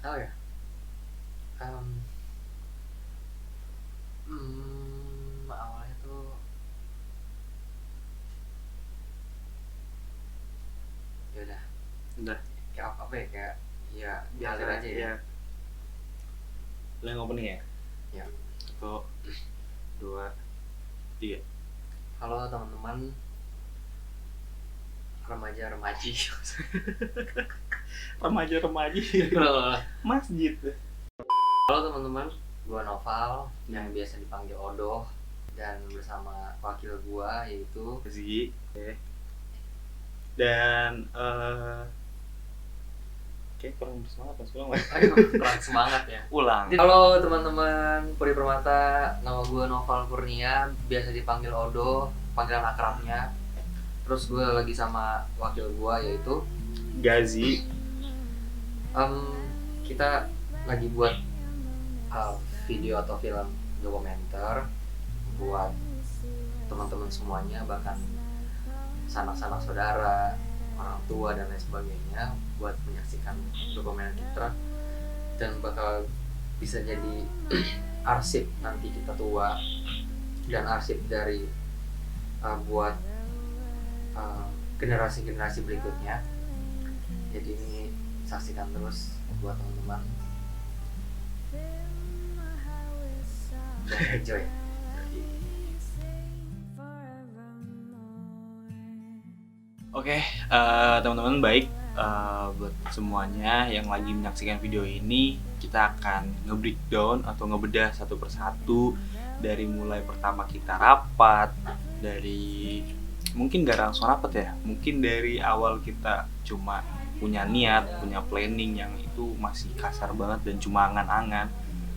Oh ya, um, awalnya tuh ya Udah, kayak apa ya, kayak ya biasa ngalir aja ya. ya. Lo yang opening ya? Ya, Satu, dua, tiga. halo teman-teman remaja-remaji. Remaja-remaja Halo masjid. teman-teman, gua Noval yang biasa dipanggil Odoh, dan bersama wakil gua yaitu Zi. Oke. Dan kayak kurang bersemangat mas, ulang mas. aduh kurang semangat ya. Ulang. Halo teman-teman Puri Permata, nama gua Noval Kurnia, biasa dipanggil Odoh, panggilan akrabnya. Terus gue lagi sama wakil gue yaitu Gazi. kita lagi buat video atau film dokumenter buat teman-teman semuanya, bahkan sanak-sanak saudara, orang tua dan lain sebagainya, buat menyaksikan dokumenter kita dan bakal bisa jadi arsip nanti kita tua dan arsip dari buat generasi-generasi berikutnya. Jadi ini saksikan terus buat teman-teman dan enjoy. Oke, teman-teman baik, buat semuanya yang lagi menyaksikan video ini, kita akan nge-breakdown atau ngebedah satu persatu dari mulai pertama kita rapat, dari mungkin gak langsung rapat ya, mungkin dari awal kita cuma punya niat, punya planning yang itu masih kasar banget dan cuma angan-angan,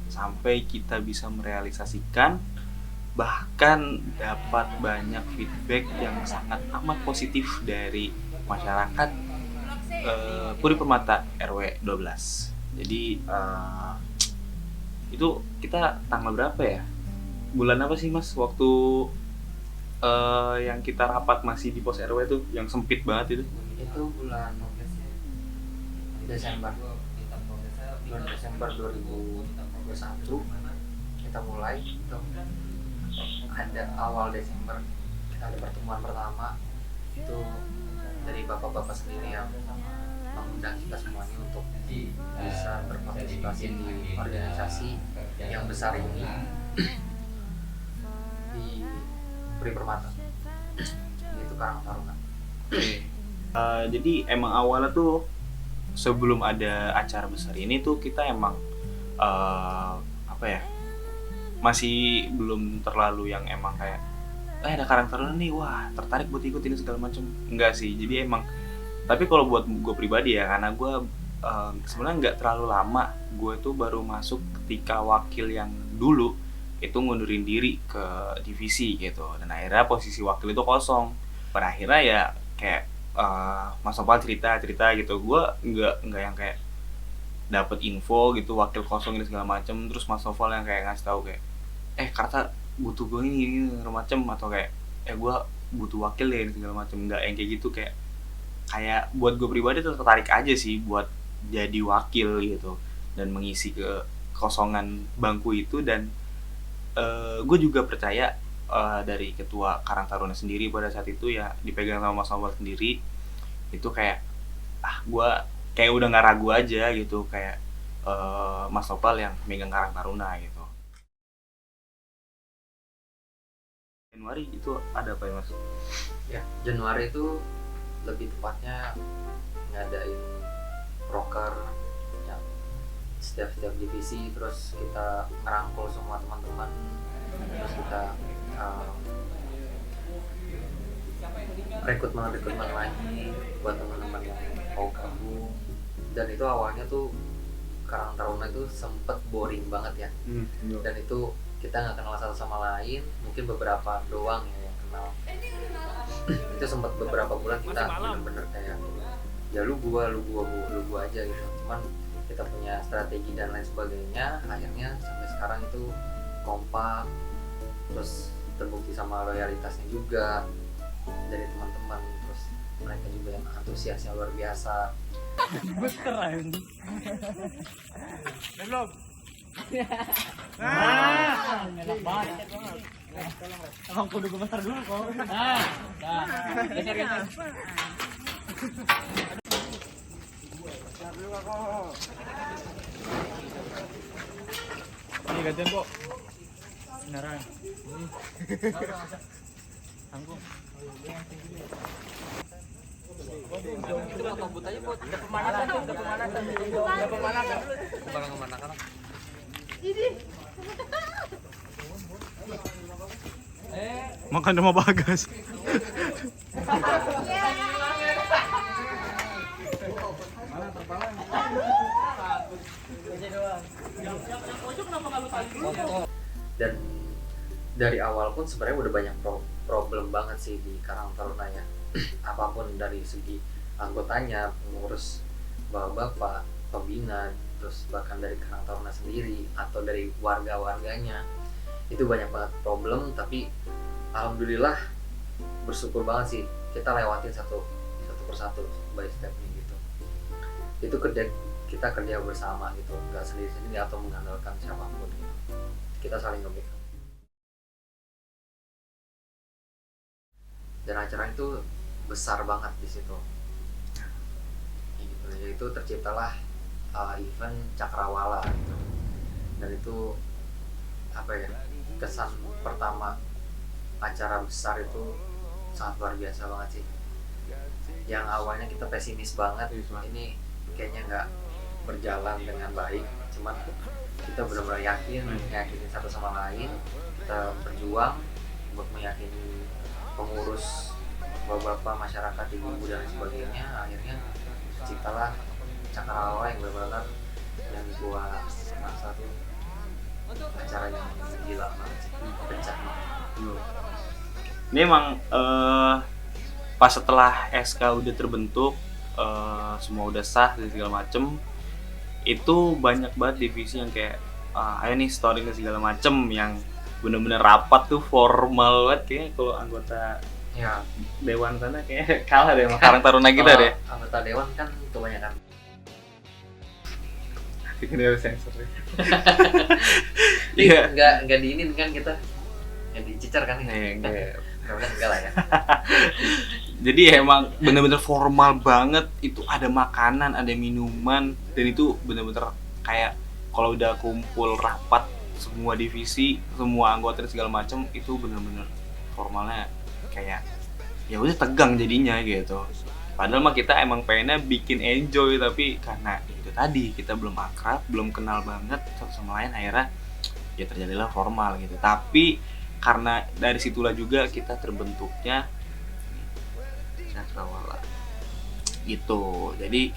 sampai kita bisa merealisasikan, bahkan dapat banyak feedback yang sangat amat positif dari masyarakat Puri Permata RW 12. Jadi itu kita tanggal berapa ya? Bulan apa sih mas? Waktu yang kita rapat masih di pos RW tuh, yang sempit banget itu? Itu bulan Desember 2021 kita mulai. Itu ada awal Desember kita ada pertemuan pertama itu dari bapak-bapak sendiri yang mengundang kita semuanya untuk bisa berpartisipasi di organisasi yang besar ini di Puri Permata, yaitu Karang Taruna. Jadi emang awalnya tuh sebelum ada acara besar ini tuh kita emang apa ya, masih belum terlalu yang emang kayak ada Karang Taruna nih, wah tertarik buat ikut ini segala macam. Enggak sih, jadi emang, tapi kalau buat gue pribadi ya, karena gue sebenarnya nggak terlalu lama, gue tuh baru masuk ketika wakil yang dulu itu ngundurin diri ke divisi gitu, dan akhirnya posisi wakil itu kosong. Pada akhirnya ya kayak Mas Nopal cerita gitu, gue nggak yang kayak dapat info gitu wakil kosong ini segala macem, terus Mas Noval yang kayak ngasih tahu kayak Karta butuh gue ini macem, atau kayak gue butuh wakil deh ini segala macem. Nggak yang kayak gitu, kayak buat gue pribadi tuh tertarik aja sih buat jadi wakil gitu dan mengisi ke kosongan bangku itu. Dan gue juga percaya dari ketua Karang Taruna sendiri pada saat itu ya dipegang sama Mas Noval sendiri, itu kayak gue kayak udah nggak ragu aja gitu, kayak Mas Nopal yang megang Karang Taruna gitu. Januari itu ada apa ya mas? Ya, Januari itu lebih tepatnya ngadain proker yang setiap divisi, terus kita ngerangkul semua teman-teman, terus kita rekrutmen lagi buat teman-teman yang mau gabung. Dan itu awalnya tuh Karang Taruna itu sempet boring banget ya. Dan itu kita nggak kenal satu sama lain, mungkin beberapa doang ya yang kenal. Itu sempat beberapa bulan kita bener-bener kayak ya lu gua aja gitu. Cuman kita punya strategi dan lain sebagainya, akhirnya sampai sekarang itu kompak, terus terbukti sama loyalitasnya juga dari teman-teman, terus mereka juga yang antusiasnya luar biasa. Keren. Belum. Enak banget. Aku kudu gemeter dulu kok. Geser. Ini gantian kok. Beneran. Tanggung. Kabut aja buat Udah pemanasan. kemana-mana. Makan sama Bagas. Dan dari awal pun sebenarnya udah banyak problem banget sih di Karang Taruna ya. Apapun dari segi anggotanya, pengurus, bapak-bapak, pembina, terus bahkan dari Karang Taruna sendiri atau dari warga-warganya, itu banyak banget problem. Tapi alhamdulillah bersyukur banget sih kita lewatin satu persatu by stepnya gitu. Itu kita kerja bersama gitu, nggak sendiri-sendiri atau mengandalkan siapapun gitu. Kita saling nge-backup. Dan acara itu besar banget di situ. Gitu. Yaitu terciptalah event Cakrawala gitu. Dan itu apa ya, kesan pertama acara besar itu sangat luar biasa banget sih. Yang awalnya kita pesimis banget, ini kayaknya nggak berjalan dengan baik, cuman kita benar-benar yakinin satu sama lain, kita berjuang buat meyakini pengurus, bapak-bapak, masyarakat, ibu-ibu dan sebagainya. Akhirnya ciptalah Cakrawala yang benar-benar yang gua rasa tuh acara yang gila banget sih, pecah banget. Ini emang pas setelah SK udah terbentuk, semua udah sah dan segala macem, itu banyak banget divisi yang kayak ayo nih story dan segala macem, yang bener-bener rapat tuh, formal banget. Kayaknya kalau anggota Ya, dewan sana kayak kalah deh sama Karang Taruna kita deh. Anggota dewan kan kebanyakan. Ini harus sensor ya. Iya. Nggak diinin kan kita, yang dicicar kan ini. Enggak lah ya. Jadi emang bener-bener formal banget. Itu ada makanan, ada minuman, dan itu bener-bener kayak kalau udah kumpul rapat semua divisi, semua anggota dan segala macam, itu bener-bener formalnya kayak ya udah tegang jadinya gitu. Padahal mah kita emang pengennya bikin enjoy, tapi karena itu tadi kita belum akrab, belum kenal banget satu sama lain, akhirnya ya terjadilah formal gitu. Tapi karena dari situlah juga kita terbentuknya Cakrawala gitu. Jadi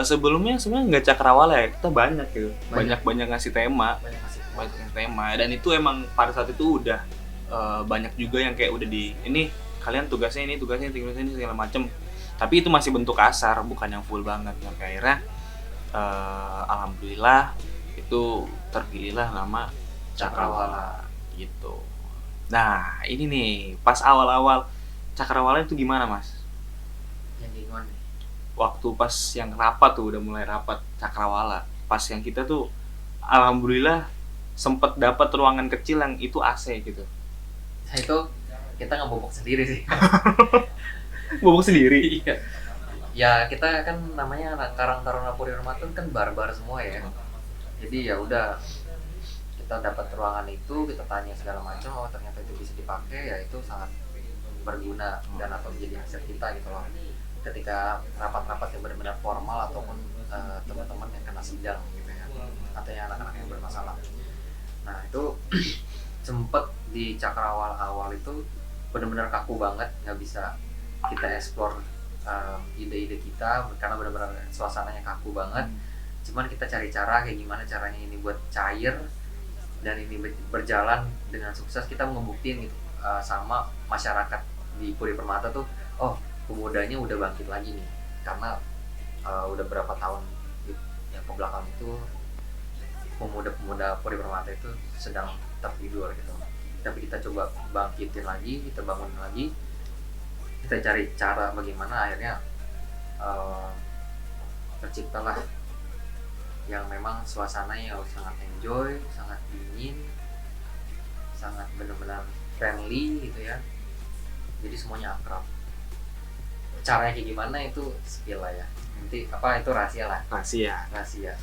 sebelumnya sebenarnya nggak Cakrawala ya, kita banyak gitu, banyak ngasih tema, banyak tema. Dan itu emang pada saat itu udah banyak juga yang kayak udah di ini kalian tugasnya ini segala macem. Tapi itu masih bentuk kasar, bukan yang full banget. Sampai akhirnya alhamdulillah itu terpilihlah nama Cakrawala gitu. Nah ini nih pas awal-awal Cakrawala itu gimana mas? Yang gimana nih? Waktu pas yang rapat tuh, udah mulai rapat Cakrawala, pas yang kita tuh alhamdulillah sempet dapat ruangan kecil yang itu AC gitu. Nah itu kita ngebobok sendiri sih. Bobok sendiri? Iya. Ya kita kan namanya anak Karang Taruna Puri Hormatun kan barbar semua ya. Jadi ya udah, kita dapat ruangan itu, kita tanya segala macam, oh ternyata itu bisa dipakai, ya itu sangat berguna dan atau menjadi aset kita gitu loh. Ketika rapat-rapat yang benar-benar formal ataupun teman-teman yang kena sidang gitu ya, atau yang anak-anak yang bermasalah. Nah itu sempet di Cakrawala awal itu benar-benar kaku banget, nggak bisa kita explore ide-ide kita karena benar-benar suasananya kaku banget. Cuman kita cari cara kayak gimana caranya ini buat cair dan ini berjalan dengan sukses. Kita ngebuktiin gitu sama masyarakat di Puri Permata tuh, oh pemudanya udah bangkit lagi nih, karena udah berapa tahun yang kebelakang itu pemuda-pemuda Puri Permata itu sedang tertidur gitu. Tapi kita coba bangkitin lagi, kita bangun lagi, kita cari cara bagaimana akhirnya terciptalah yang memang suasananya sangat enjoy, sangat dingin, sangat benar-benar friendly gitu ya. Jadi semuanya akrab. Caranya kayak gimana itu skill lah ya. Nanti itu rahasia lah. Rahasia.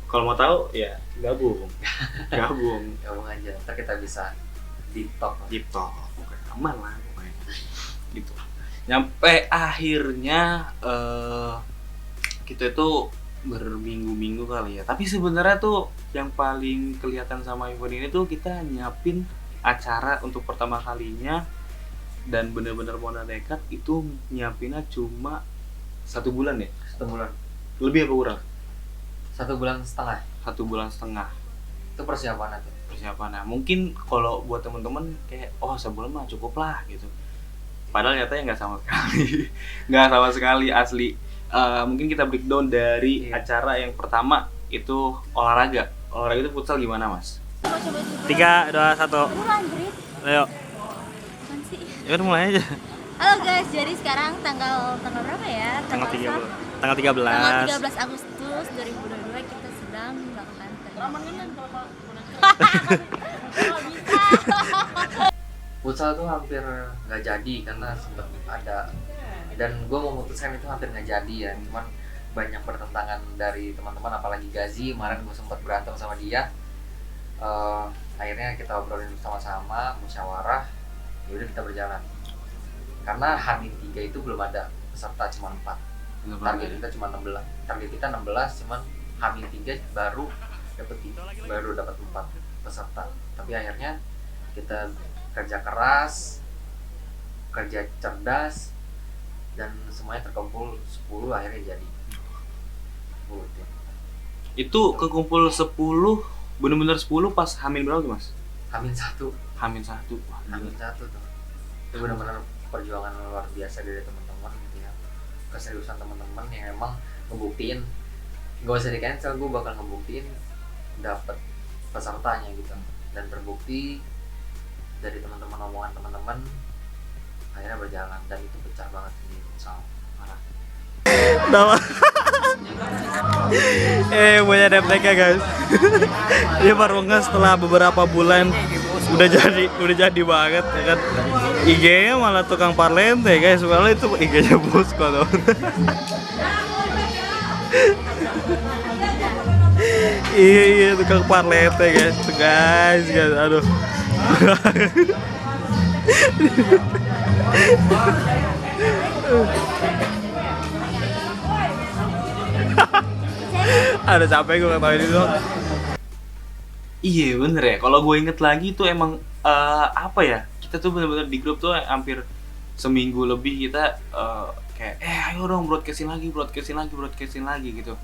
Kalau mau tahu ya gabung aja. Ntar kita bisa deep talk. Aman lah pokoknya. Gitu. Nyampe akhirnya kita itu berminggu-minggu kali ya. Tapi sebenarnya tuh yang paling kelihatan sama event ini tuh kita nyiapin acara untuk pertama kalinya dan bener-bener mau nekat itu nyiapinnya cuma 1 bulan ya? 1 bulan. Lebih apa kurang? 1 bulan setengah. 1 bulan setengah. Itu persiapannya tuh. Mungkin kalau buat temen-temen kayak sebulan mah cukup lah gitu. Padahal nyatanya nggak sama sekali asli. Mungkin kita breakdown dari acara yang pertama itu olahraga itu futsal gimana mas? 3, 2, 1. Ayo. Ya udah mulai aja. Halo guys, jadi sekarang tanggal berapa ya? Tanggal 13. Tanggal 13 Agustus 2022 kita sedang melakukan Futsal tuh hampir nggak jadi karena sempat ada, dan gue memutuskan itu hampir nggak jadi ya. Cuman banyak pertentangan dari teman-teman, apalagi Gazi. Kemarin gue sempat berantem sama dia. Akhirnya kita obrolin bersama-sama, musyawarah, yaudah kita berjalan. Karena H-3 itu belum ada peserta, cuma 4. Target kita cuma 16. Target kita 16, cuman H-3 baru dapat 4 peserta. Tapi akhirnya kita kerja keras, kerja cerdas, dan semuanya terkumpul 10, akhirnya jadi 10 tim. Itu kekumpul 10, bener-bener 10 pas Hamin berapa tuh mas? Hamin 1 tuh. Hamin 1 tuh. Itu benar-benar perjuangan luar biasa dari teman-teman gitu ya. Keseriusan teman-teman yang emang ngebuktiin gak usah di cancel, gue bakal ngebuktiin dapat pesertanya gitu. Dan terbukti dari teman-teman, omongan teman-teman, akhirnya berjalan, dan itu pecah banget di futsal. Marah. Punya DPK guys. Dia baru setelah beberapa bulan udah jadi banget ya kan. IG-nya malah tukang parlente guys, soalnya itu IG-nya Bosko tuh. Iya tukang parlente guys, aduh. Ada capek gue ngetawain itu. Iya bener ya, kalau gue inget lagi tuh emang apa ya, kita tuh bener-bener di grup tuh hampir seminggu lebih kita kayak ayo dong broadcastin lagi gitu.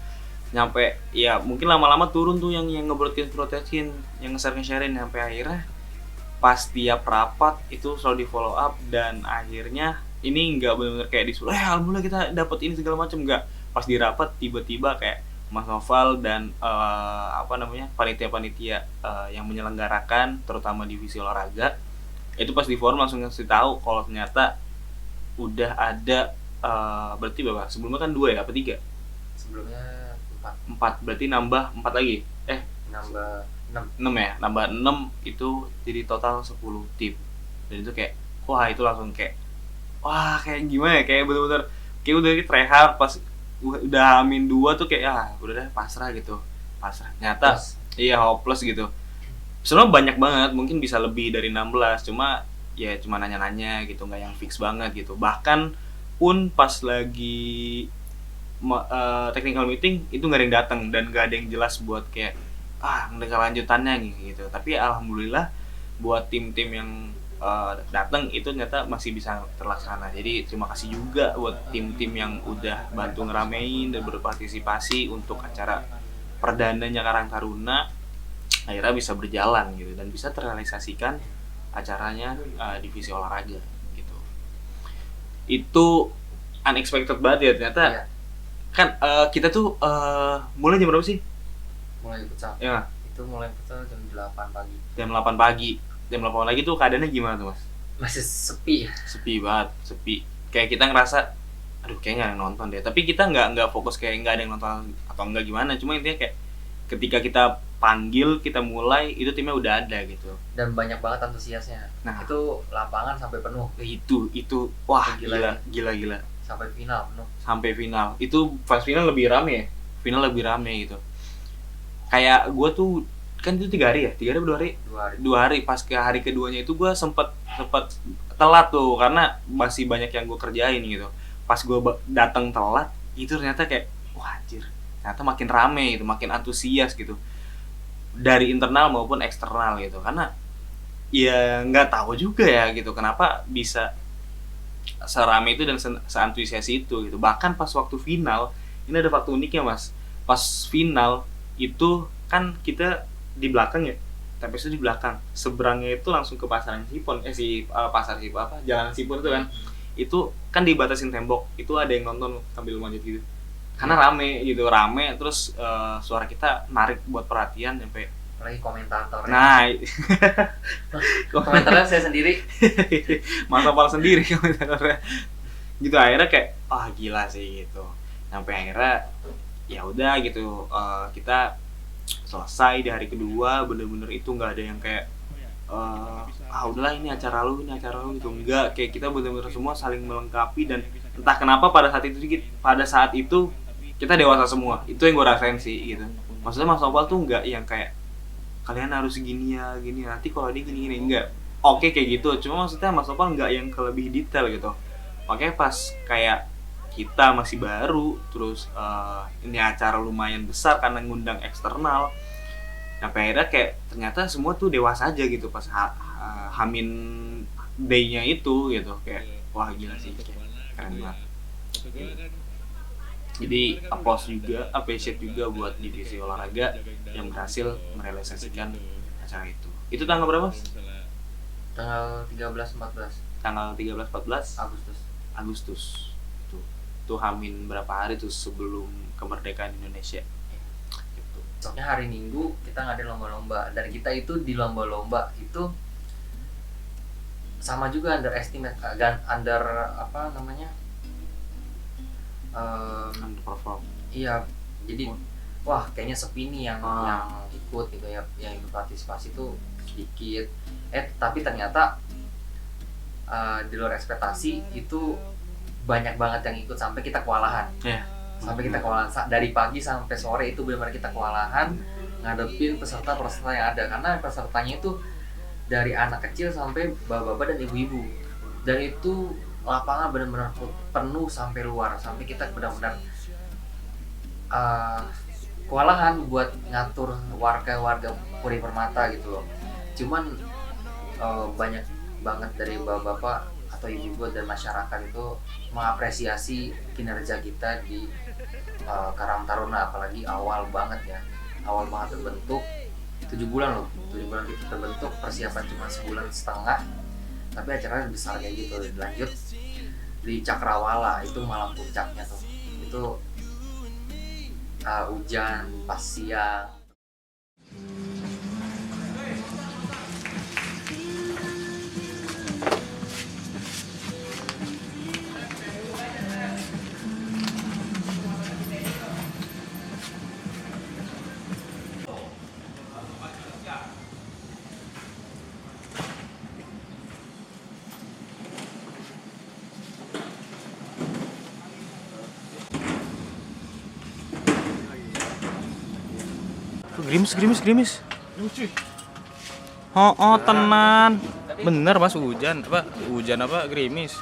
Nyampe ya mungkin lama-lama turun tuh yang nge-broadcastin, yang nge-share-sharein, sampai akhirnya pas tiap rapat itu selalu di follow up, dan akhirnya ini nggak benar-benar kayak disuruh alhamdulillah kita dapat ini segala macam, nggak. Pas di rapat tiba-tiba kayak Mas Noval dan panitia-panitia yang menyelenggarakan terutama divisi olahraga itu pas di forum langsung ngasih tahu kalau ternyata udah ada berarti berapa? Sebelumnya kan 2 ya apa 3? Sebelumnya 4, berarti nambah 4 lagi. Nambah 6 ya, nambah 6 itu jadi total 10 tim. Dan itu kayak itu langsung kayak kayak gimana ya, kayak bener-bener kayak udah tryhard. Pas udah Hamin 2 tuh kayak udah deh pasrah nyata hopeless gitu. Sebenarnya banyak banget, mungkin bisa lebih dari 16, cuma nanya-nanya gitu, nggak yang fix banget gitu. Bahkan pun pas lagi technical meeting itu nggak ada yang datang dan nggak ada yang jelas buat kayak nggak lanjutannya gitu. Tapi alhamdulillah buat tim-tim yang datang itu ternyata masih bisa terlaksana. Jadi terima kasih juga buat tim-tim yang udah bantu ngeramein dan berpartisipasi untuk acara perdananya Karang Taruna, akhirnya bisa berjalan gitu dan bisa terrealisasikan acaranya divisi olahraga gitu. Itu unexpected banget ya ternyata. Iya. Kan kita tuh mulai jam berapa sih? Mulai futsal. Ya. Itu mulai futsal jam 8 pagi. Jam 8 pagi. Jam 8 lagi tuh keadaannya gimana tuh mas? Masih sepi. Sepi banget, sepi. Kayak kita ngerasa aduh kayaknya nggak ada yang nonton deh, tapi kita nggak fokus kayak nggak ada yang nonton atau enggak gimana, cuma intinya kayak ketika kita panggil, kita mulai, itu timnya udah ada gitu. Dan banyak banget antusiasnya. Nah. Itu lapangan sampai penuh. Itu wah Gila. gila Sampai final penuh. sampai final. Itu pas final lebih rame ya, final lebih rame gitu. Kayak gue tuh kan itu 3 hari ya, 3 hari atau 2 hari? 2 hari. 2 hari, pas ke hari keduanya itu gue sempet telat tuh karena masih banyak yang gue kerjain gitu. Pas gue datang telat itu ternyata kayak wah anjir, ternyata makin rame gitu, makin antusias gitu dari internal maupun eksternal gitu. Karena ya nggak tahu juga ya gitu kenapa bisa serame itu dan seantusias itu gitu. Bahkan pas waktu final ini ada fakta uniknya mas, pas final itu kan kita di belakang ya, TPS itu di belakang, seberangnya itu langsung ke pasaran Sipon, pasar Sipon apa, jalan Sipon itu kan, itu kan dibatasin tembok, itu ada yang nonton sambil manjat gitu, karena rame gitu, rame, terus suara kita narik buat perhatian sampai, Apalagi komentatornya. nah, Komentarnya saya sendiri. Mas Opal sendiri komentatornya, gitu akhirnya kayak, gila sih gitu, sampai akhirnya ya udah gitu, kita selesai di hari kedua bener-bener itu nggak ada yang kayak udahlah ini acara lu gitu, enggak, kayak kita bener-bener semua saling melengkapi. Dan entah kenapa pada saat itu kita dewasa semua, itu yang gue rasain sih gitu. Maksudnya Mas Opal tuh nggak yang kayak kalian harus gini nanti kalau dia gini enggak, oke kayak gitu, cuma maksudnya Mas Opal nggak yang lebih detail gitu. Makanya pas kayak kita masih baru, terus ini acara lumayan besar karena ngundang eksternal, sampai akhirnya kayak ternyata semua tuh dewasa aja gitu pas Hamin day-nya itu gitu, kayak wah gila sih, keren banget. Jadi applause juga, appreciate juga buat divisi olahraga yang berhasil merealisasikan acara itu. Itu tanggal berapa mas? Tanggal 13-14 Tanggal 13-14 Agustus. Tuh hamin berapa hari tuh sebelum kemerdekaan Indonesia gitu. Soalnya hari Minggu kita ngadain lomba-lomba, dan kita itu di lomba-lomba itu sama juga underestimate, Underperform. Iya, jadi wah kayaknya sepi nih yang ikut gitu ya, yang ikut partisipasi tuh sedikit. Tapi ternyata di luar ekspektasi itu banyak banget yang ikut sampai kita kewalahan. Yeah. Sampai kita kewalahan dari pagi sampai sore itu benar-benar kita kewalahan ngadepin peserta yang ada, karena pesertanya itu dari anak kecil sampai bapak-bapak dan ibu-ibu, dan itu lapangan benar-benar penuh sampai luar, sampai kita benar-benar kewalahan buat ngatur warga Puri Permata gitu loh. Cuman banyak banget dari bapak-bapak atau ibu-ibu dan masyarakat itu mengapresiasi kinerja kita di Karang Taruna, apalagi awal banget terbentuk 7 bulan loh, 7 bulan kita terbentuk, persiapan cuma 1,5 bulan, tapi acaranya besar kayak gitu. Lanjut di Cakrawala, itu malam puncaknya tuh, itu hujan pas siang. Gerimis. Oh, tenan. Bener mas, hujan apa gerimis.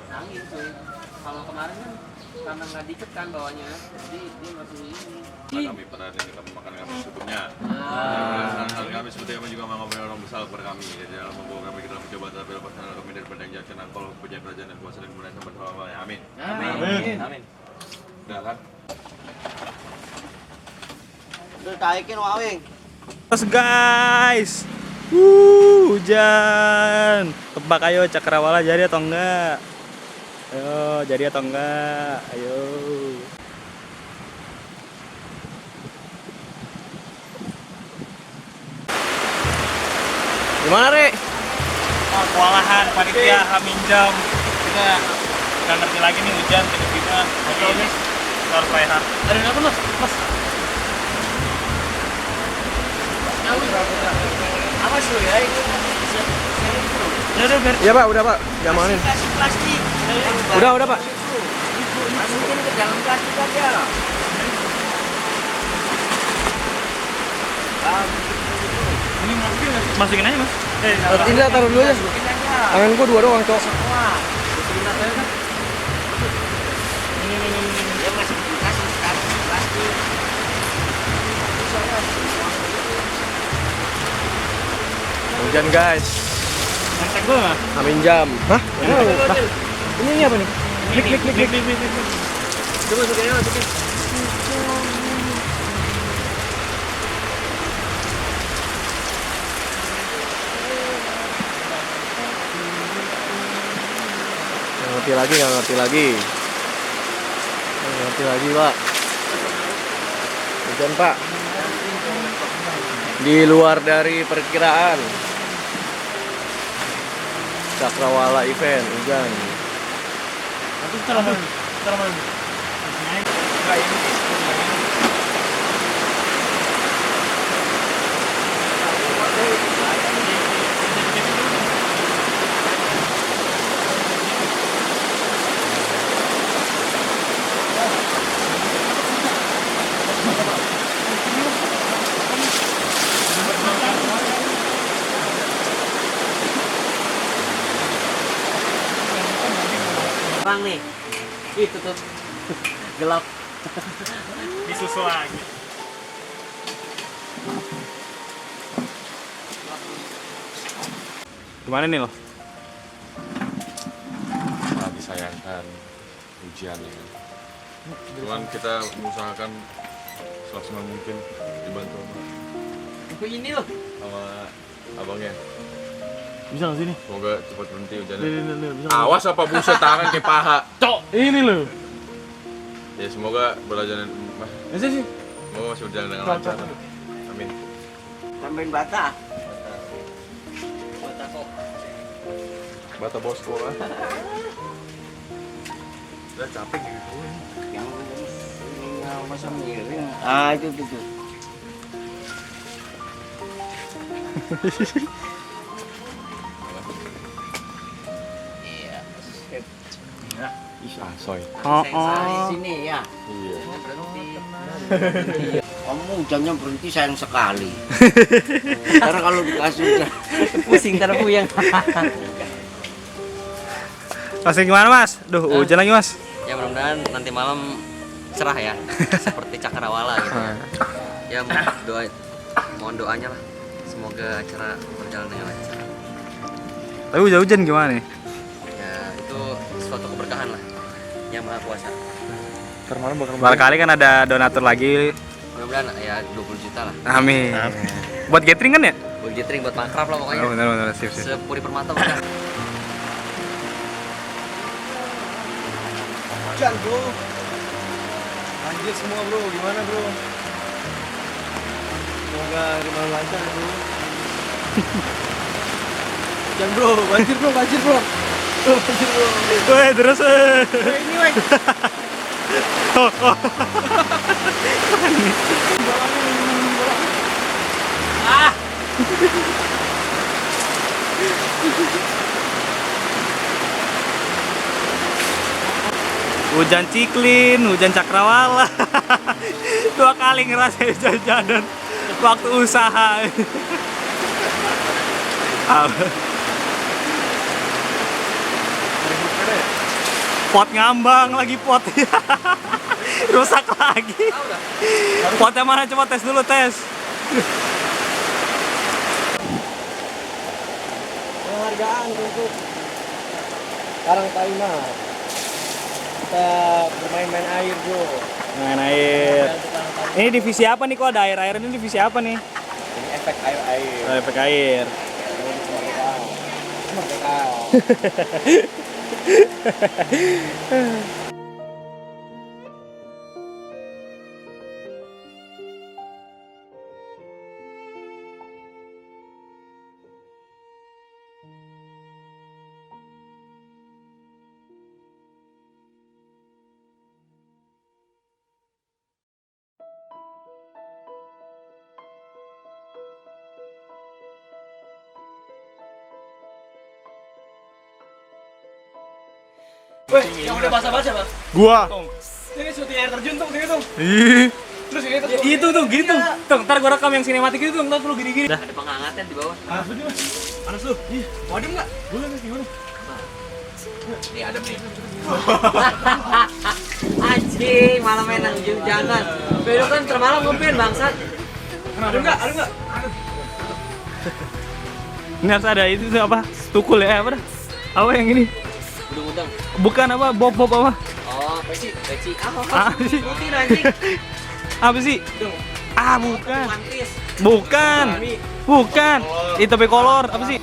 Angin sih. Kalau kemarin kan karena nggak diikat kan bawahnya, jadi dia masih ini. Kami pernah kita makan kami sebelumnya. Dan kami seperti kami juga mengobrol orang besar kepada kami. Jadi dalam membawa kami ke dalam coba tapi lepas dari kami dari padang jalan nangkol punya kerajaan dan kuasa dan kemudian sampai bersama. Amin. Amin. Udah kan? Terus guys, Hujan. Tebak ayo Cakrawala jadi atau enggak? Ayo, jadi atau enggak? Ayo. Gimana, Re? Oh, kewalahan panitia Hamin jam. Kita nggak ngerti lagi nih hujan tiba-tiba. Jadi kita harus rehat. Ada apa mas? Mas. Apa sih ya? Iya, Pak, udah, Pak. Diamanin. Plastik. Udah, Pak. Masukin ke dalam plastik aja. Masukin aja, Mas. Tidak, taruh dulu aja. Tangan gua 2 doang, Cok. Dia masih dikasih sekarang plastik. Hujan, guys. Kontak gua nggak? Amin jam. Hah? Ini apa nih? Klik. Coba masukin aja, masukin. Nggak ngerti lagi, Pak. Hujan, Pak. Di luar dari perkiraan. Cakrawala event, hujan. Tapi terlalu. Bang nih. Itu tuh. Gelap. Disusul lagi. Gimana nih lo? Sangat disayangkan hujan ya. Cuman kita mengusahakan semaksimal mungkin dibantu Ini loh. sama abangnya. Bisa nggak sini? Semoga cepat berhenti hujannya. Bisa Awas apa buset tangan kayak paha. Cok, ini lo. Ya semoga berjalan Bisa sih. semoga masih berjalan dengan lancar. Amin. Tambahin bata. Bata bosku lah. Udah capek gitu. Yang masa miring. Ah itu. Iya. Soy. Sini ya. Iya. Berhenti. Kamu hujannya berhenti sayang sekali. Karena kalau dikasih hujan pusing terpuyeng. Masih gimana, Mas? Duh, hujan lagi, Mas. Ya mudah-mudahan nanti malam cerah ya, seperti Cakrawala gitu. Ya mohon doanya lah, semoga acara berjalan dengan lancar. Tapi hujan-hujan gimana nih? Ya itu suatu keberkahan lah, yang maha kuasa. Barangkali kan ada donatur lagi. Mudah-mudahan ya 20 juta lah. Amin. Buat catering kan ya? Buat gathering, buat makrab lah pokoknya. Oh, benar, sip. Sepuri Permata udah. Hujan, bro. Banjir semua, bro. Gimana, bro? Semoga hari malam lancar, bro. Hujan, bro. Banjir, bro. Banjir, bro. Woi, terus. Ini weh. Hujan ciklin, hujan Cakrawala. 2 kali ngerasain hujan-hujanan waktu usaha. Pot ngambang lagi pot. Rusak lagi. Potnya mana, coba tes dulu, tes. Penghargaan untuk Karang Taruna. Kita bermain-main air, bro. Main air. Ini divisi apa nih, kok ada air-air ini, divisi apa nih? Ini efek air. Efek air. Kemerdekaan. Weh, yang udah basah-basah, Bang. Gua. Ini syuting air terjun tuh, ini tuh. Ih. Terus ini tuh. Gitu tuh, gitu. Tuh, ntar gua rekam yang sinematik itu tuh, ntar lu gini-gini. Ada penghangatnya di bawah. Panas lu, Mas. Panas lu. Ih, mau adem enggak? Boleh, Mas, gimana? Nih adem nih. Anjing, malah main anjing jangan. Bedo kan termalam ngopiin bangsat. Adem enggak? Adem enggak? Ini harus ada itu tuh apa? Tukul ya, apa dah? Apa yang ini? Udang-udang. Bukan apa? Bob apa? Oh, peci. Ah, sih. Putih anjing. Apa sih? Ah, bukan. Mantris. Bukan. Bukan. Itu kolor. Apa sih?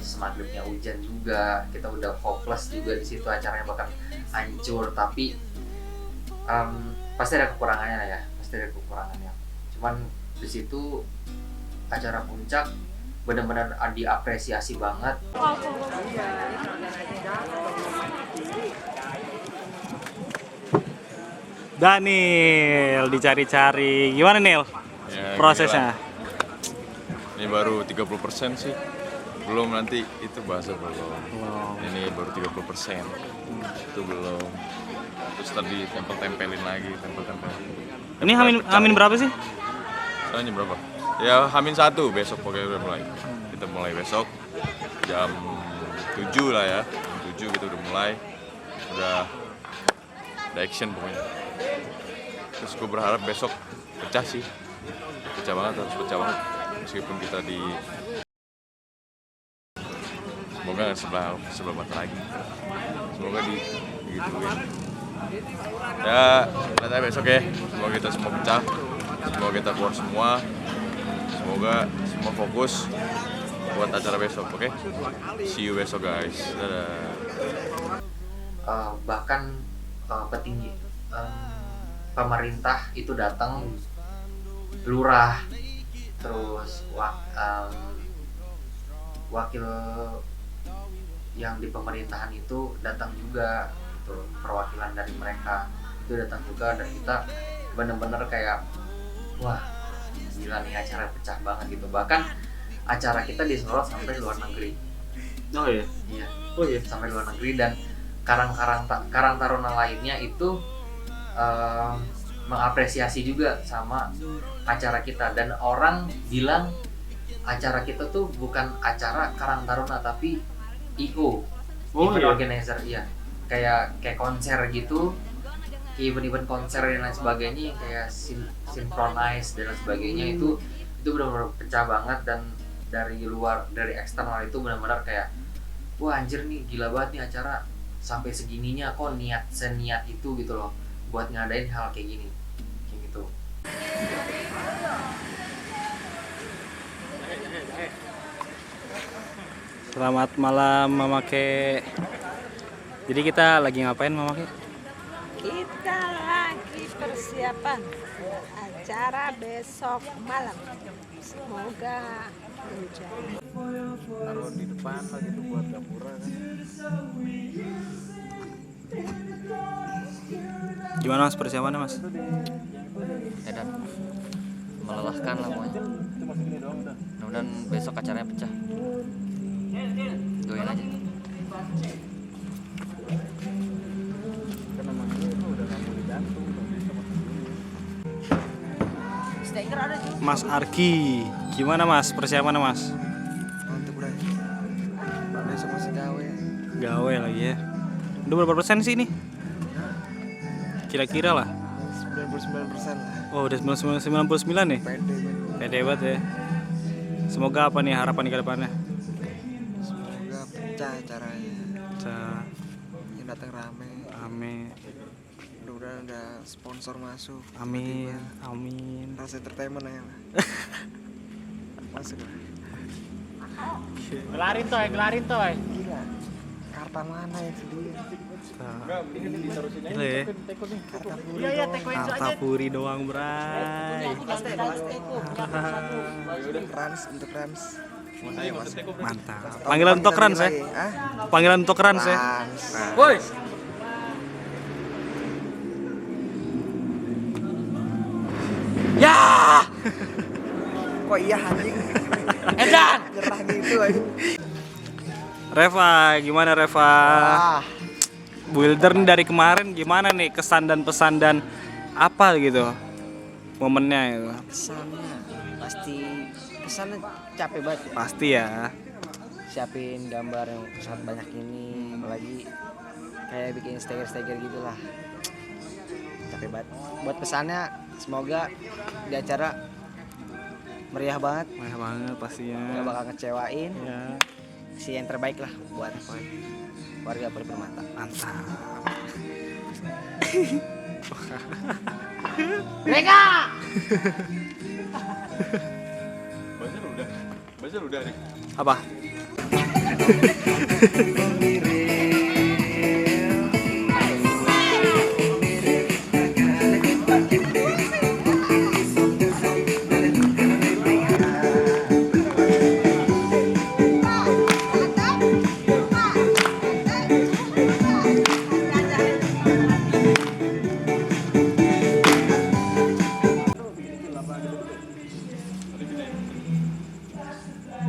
Semagrimnya hujan juga, kita udah hopeless juga di situ, acaranya bakal hancur. Tapi pasti ada kekurangannya ya, cuman di situ acara puncak benar-benar diapresiasi banget. Daniel dicari-cari. Gimana Nil? Ya, Prosesnya? gila. Ini baru 30% sih. Belum nanti itu bahasa belum. Ini baru 30%. Itu belum. Terus tadi tempelin lagi. Ini Hamin berapa sih? Soalnya jam berapa? Ya Hamin 1 besok pokoknya udah mulai. Kita mulai besok jam 7 lah ya. Jam 7 kita udah mulai. Udah ada action pokoknya. Terus gue berharap besok pecah sih. Pecah banget, harus pecah banget. Meskipun kita di semoga sebelah mata lagi. Semoga digituin. Ya, lihat aja besok ya. Semoga kita semua pecah. Semoga kita keluar semua. Semoga semua fokus buat acara besok, oke? See you besok guys. Dadah. Bahkan petinggi pemerintah itu datang, lurah, terus wakil yang di pemerintahan itu datang juga, gitu, perwakilan dari mereka itu datang juga, dan kita bener-bener kayak wah gila nih, acara pecah banget gitu. Bahkan acara kita disorot sampai luar negeri. Oh iya. Iya. Oh iya. Sampai luar negeri, dan Karang Taruna lainnya itu mengapresiasi juga sama acara kita, dan orang bilang acara kita tuh bukan acara Karang Taruna tapi IO, event organizer, iya, kayak konser gitu, event konser dan lain sebagainya, kayak synchronize dan lain sebagainya. Itu benar-benar pecah banget, dan dari luar, dari eksternal itu benar-benar kayak wah anjir nih, gila banget nih acara sampai segininya, kok seniat itu gitu loh buat ngadain hal kayak gini, kayak gitu. Selamat malam Mama Ke. Jadi kita lagi ngapain Mama Ke? Kita lagi persiapan acara besok malam. Semoga hujan. Taruh di depan lah gitu buat gapura kan. Gimana Mas persiapannya Mas? Edan melelahkan lah pokoknya. Mudah-mudahan besok acaranya pecah. Doain aja. Kan memang itu udah kamu digantung. Mas Arki, gimana Mas persiapannya Mas? Untuk udah. Besok masih gawe. Gawe lagi ya. Udah berapa persen sih ini? Kira-kira lah. 99% lah. Oh udah 99 nih. Pede banget ya. Semoga apa nih harapan ke depannya? Semoga pecah acaranya. Pecah. Yang datang rame. Amin. Mudah-mudahan ada sponsor masuk. Amin. Amin. Rasa entertainment aja lah. Masuk lah. Gelarin toy. Gila. Karta mana yang sedih? Gila ya. Karta puri. Iya, tekoin aja. Harta puri doang bray. Untuk Rans. Mantap. Panggilan untuk Rans ya. Panggilan untuk Rans ya. Woi. Ya. Kok iya anjing? Edan. Nyerah gitu aja. Reva, gimana Reva? Builder nih dari kemarin gimana nih kesan dan pesan dan apa gitu momennya itu? Kesannya capek banget. Pasti ya. Siapin gambar yang sangat banyak ini, apalagi kayak bikin stiker-stiker gitulah. Capek banget. Buat pesannya semoga di acara meriah banget. Meriah banget pastinya. Gak bakal ngecewain. Ya. Si yang terbaik lah buat warga Permata. Mantap. Mereka. Buzzer udah nih. Apa?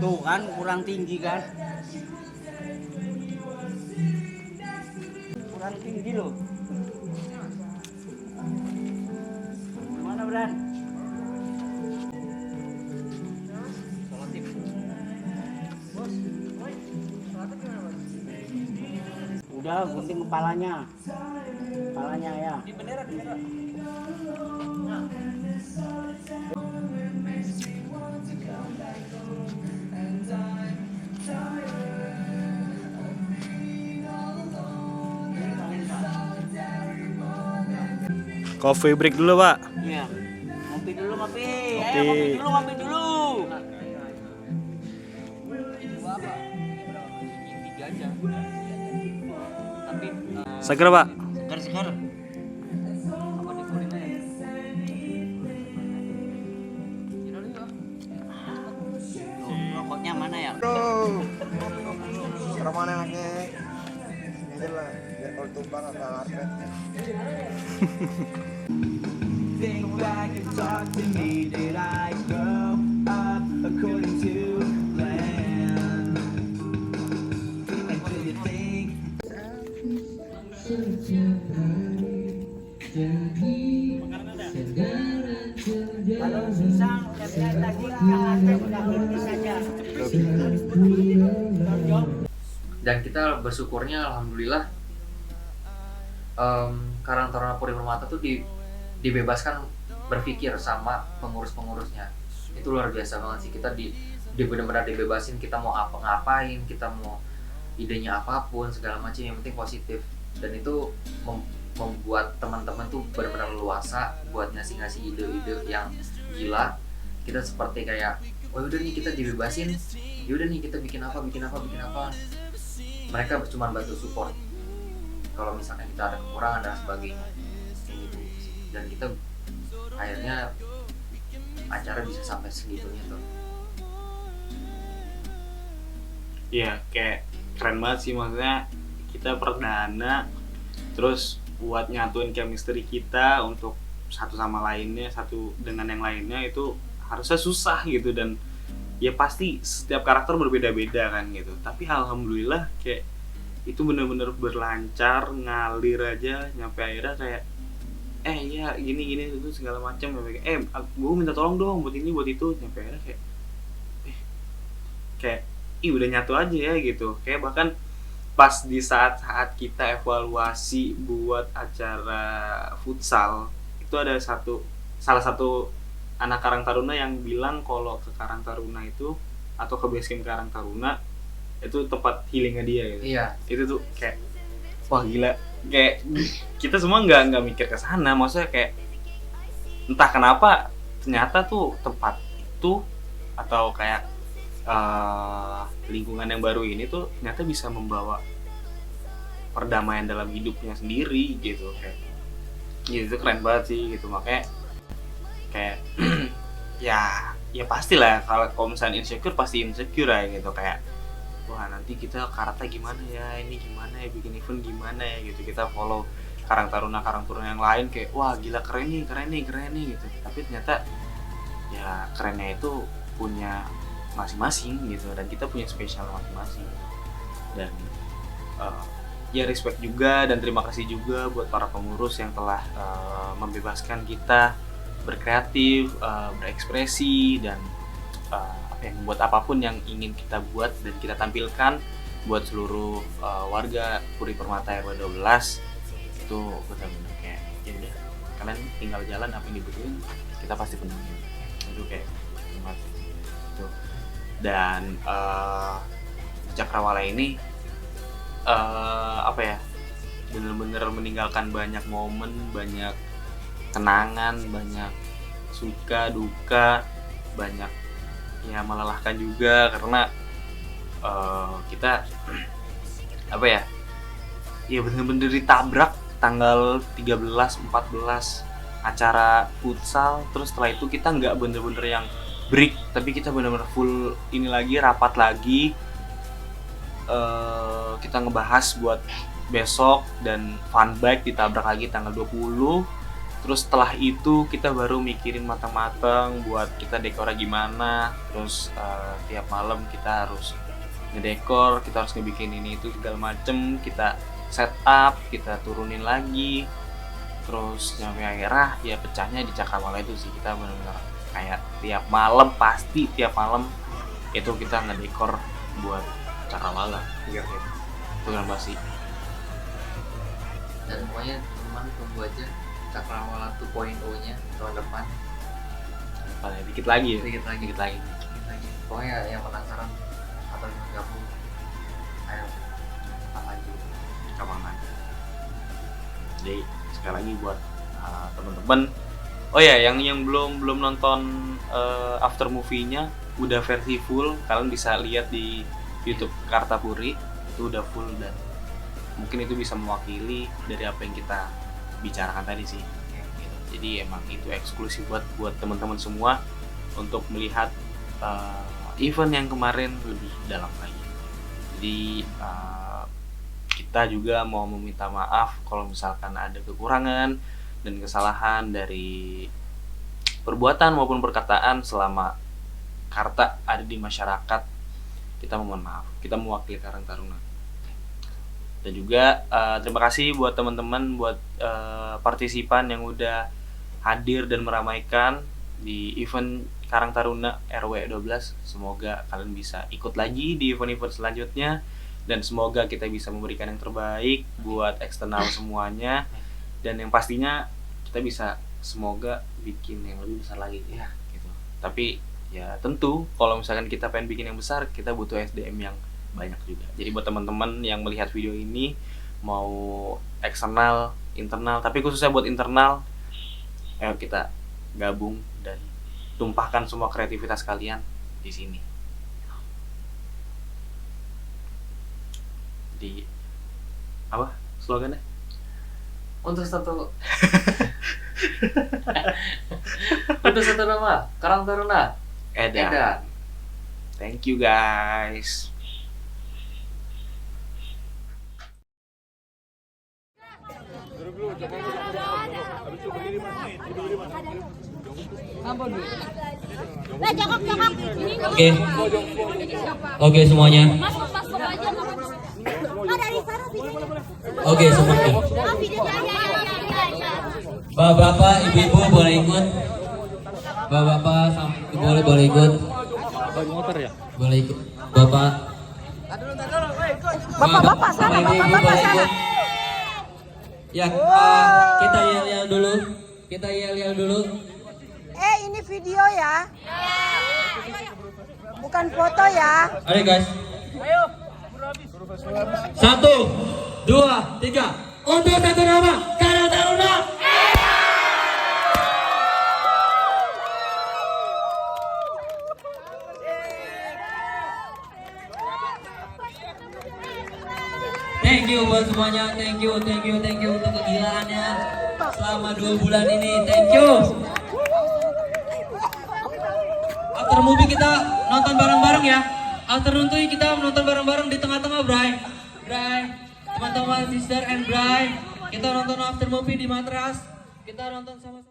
Tuh kan kurang tinggi kan? Kurang tinggi loh. Mana Bran? Udah gunting kepalanya. Kepalanya ya. Di bendera. Coffee break dulu, Pak. Iya. Ngopi dulu, ngopi. Ngopi. Ayo ngopi dulu. Seger, Pak. Segar. Rokoknya mana ya? Bro. Sekarang mana enaknya? Ini aja lah. Biar kalau tumpah nggak karpet. Kalau susah udah bilang tadi yang ada udah berhenti saja. Dan kita bersyukurnya alhamdulillah Karang Taruna Puri Permata tuh dibebaskan berpikir sama pengurus-pengurusnya. Itu luar biasa banget sih, kita di benar-benar dibebasin, kita mau ngapain, kita mau idenya apapun segala macam, yang penting positif. Dan itu membuat teman-teman tuh benar-benar leluasa buat ngasih ide-ide yang gila. Kita seperti kayak, oh udah nih kita dibebasin, yaudah nih kita bikin apa. Mereka cuma bantu support kalau misalnya kita ada kekurangan dan sebagainya kayak gitu. Dan kita akhirnya acara bisa sampai segitunya tuh. Iya, kayak keren banget sih, maksudnya kita perdana terus buat nyatuin chemistry kita untuk satu sama lainnya, satu dengan yang lainnya itu harusnya susah gitu. Dan ya pasti setiap karakter berbeda-beda kan gitu, tapi alhamdulillah kayak itu bener-bener berlancar, ngalir aja nyampe akhirnya kayak ya gini itu segala macam, gue minta tolong dong buat ini buat itu, nyampe akhirnya kayak udah nyatu aja ya gitu. Kayak bahkan pas di saat kita evaluasi buat acara futsal itu ada salah satu anak Karang Taruna yang bilang kalau ke Karang Taruna itu atau ke base camp Karang Taruna itu tempat healingnya dia gitu. Iya. Itu tuh kayak wah gila, kayak kita semua nggak mikir ke sana, maksudnya kayak entah kenapa ternyata tuh tempat itu atau kayak lingkungan yang baru ini tuh ternyata bisa membawa perdamaian dalam hidupnya sendiri gitu. Kayak gitu, itu keren banget sih gitu. Makanya kayak ya pastilah kalau misalnya insecure pasti insecure ya gitu, kayak wah nanti kita karate gimana ya, ini gimana ya, bikin event gimana ya gitu. Kita follow Karang Taruna yang lain kayak wah gila keren nih gitu. Tapi ternyata ya kerennya itu punya masing-masing gitu, dan kita punya spesial masing-masing. Dan ya respect juga dan terima kasih juga buat para pengurus yang telah membebaskan kita berkreatif, berekspresi, dan buat apapun yang ingin kita buat dan kita tampilkan buat seluruh warga Puri Permata RW 12. Itu benar-benar kayak ya udah, kalian tinggal jalan, apa yang dibutuhin kita pasti penuhin. Itu kayak terima kasih gitu. Dan Cakrawala ini bener-bener meninggalkan banyak momen, banyak kenangan, banyak suka duka, banyak ya melelahkan juga karena kita ya bener-bener ditabrak tanggal 13-14 acara futsal. Terus setelah itu kita nggak bener-bener yang break, tapi kita benar-benar full ini lagi, rapat lagi, kita ngebahas buat besok, dan fun bike ditabrak lagi tanggal 20. Terus setelah itu kita baru mikirin matang-matang buat kita dekornya gimana. Terus tiap malam kita harus ngedekor, kita harus ngebikin ini itu segala macem, kita set up, kita turunin lagi. Terus nyampe akhirnya ya pecahnya di Cakrawala itu sih. Kita benar-benar kayak tiap malam itu kita ngedekor buat Cakrawala. Iya. Itu kan pasti. Dan pokoknya teman tunggu aja Cakrawala 2.0-nya tahun depan. Dikit lagi. Pokoknya yang penasaran atau yang gabung, ayo kapan aja. Jadi sekali lagi buat teman-teman, oh ya yang belum nonton after movie-nya udah versi full, kalian bisa lihat di YouTube Kartapuri, itu udah full, dan mungkin itu bisa mewakili dari apa yang kita bicarakan tadi sih. Jadi emang itu eksklusif buat teman-teman semua untuk melihat event yang kemarin lebih dalam lagi. Jadi kita juga mau meminta maaf kalau misalkan ada kekurangan dan kesalahan dari perbuatan maupun perkataan selama Karta ada di masyarakat. Kita mohon maaf, kita mewakili Karang Taruna. Dan juga terima kasih buat teman-teman, buat partisipan yang udah hadir dan meramaikan di event Karang Taruna RW 12. Semoga kalian bisa ikut lagi di event-event selanjutnya, dan semoga kita bisa memberikan yang terbaik buat eksternal semuanya, dan yang pastinya kita bisa semoga bikin yang lebih besar lagi ya gitu. Tapi ya tentu kalau misalkan kita pengen bikin yang besar, kita butuh SDM yang banyak juga. Jadi buat teman-teman yang melihat video ini, mau eksternal, internal, tapi khususnya buat internal, ayo kita gabung dan tumpahkan semua kreativitas kalian di sini. Jadi apa slogannya? Untuk satu nama Karang Taruna Edan. Thank you guys. Oke. Oke semuanya. Oke semuanya. Bapak-bapak, ibu-ibu boleh ikut. Bapak-bapak, boleh ikut. Boleh ikut. Bapak. Bapak-bapak sana, bapak-bapak sana. Ya, kita yel-yel dulu. Kita yel-yel dulu. Ini video ya. Bukan foto ya. Ayo guys. 1, 2, 3. Untuk satu nama, Karang Taruna. Thank you buat semuanya, thank you untuk kegilaannya selama 2 bulan ini, thank you. After movie kita nonton bareng-bareng ya. After nonton kita nonton bareng-bareng di tengah-tengah, Bray. Teman-teman, sister and Bray. Kita nonton after movie di matras. Kita nonton sama-sama.